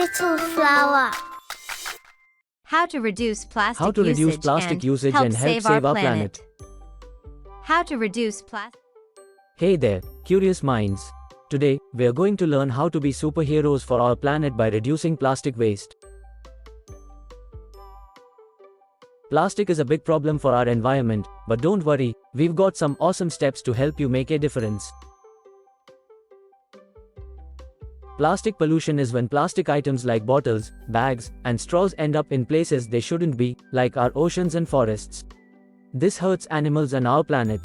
Little flower. How to reduce plastic How to reduce plastic usage and help save our planet. How to reduce plastic. Hey there, curious minds. Today, we are going to learn how to be superheroes for our planet by reducing plastic waste. Plastic is a big problem for our environment, but don't worry, we've got some awesome steps to help you make a difference. Plastic pollution is when plastic items like bottles, bags, and straws end up in places they shouldn't be, like our oceans and forests. This hurts animals and our planet.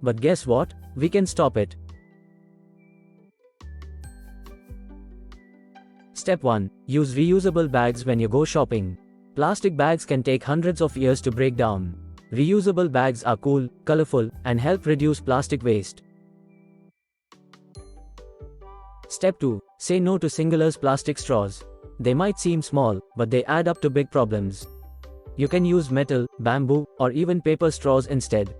But guess what? We can stop it. Step 1. Use reusable bags when you go shopping. Plastic bags can take hundreds of years to break down. Reusable bags are cool, colorful, and help reduce plastic waste. Step 2. Say no to single-use plastic straws. They might seem small, but they add up to big problems. You can use metal, bamboo, or even paper straws instead.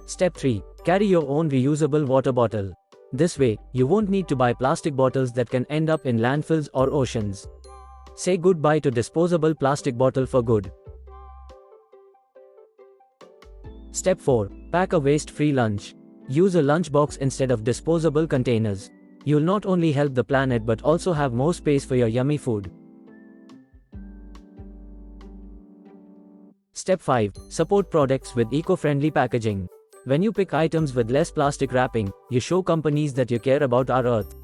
Step 3. Carry your own reusable water bottle. This way, you won't need to buy plastic bottles that can end up in landfills or oceans. Say goodbye to disposable plastic bottle for good. Step 4. Pack a waste-free lunch. Use a lunchbox instead of disposable containers. You'll not only help the planet but also have more space for your yummy food. Step 5. Support products with eco-friendly packaging. When you pick items with less plastic wrapping, you show companies that you care about our earth.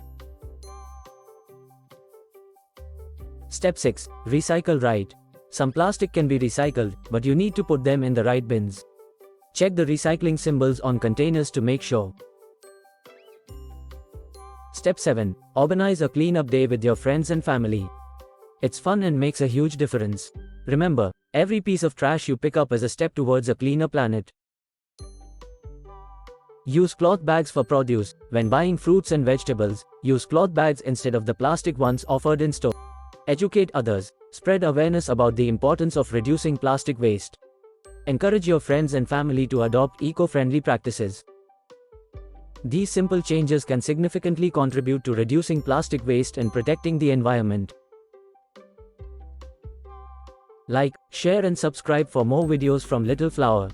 Step 6. Recycle right. Some plastic can be recycled, but you need to put them in the right bins. Check the recycling symbols on containers to make sure. Step 7. Organize a cleanup day with your friends and family. It's fun and makes a huge difference. Remember, every piece of trash you pick up is a step towards a cleaner planet. Use cloth bags for produce. When buying fruits and vegetables, use cloth bags instead of the plastic ones offered in store. Educate others. Spread awareness about the importance of reducing plastic waste. Encourage your friends and family to adopt eco-friendly practices. These simple changes can significantly contribute to reducing plastic waste and protecting the environment. Like, share and subscribe for more videos from Little Flower.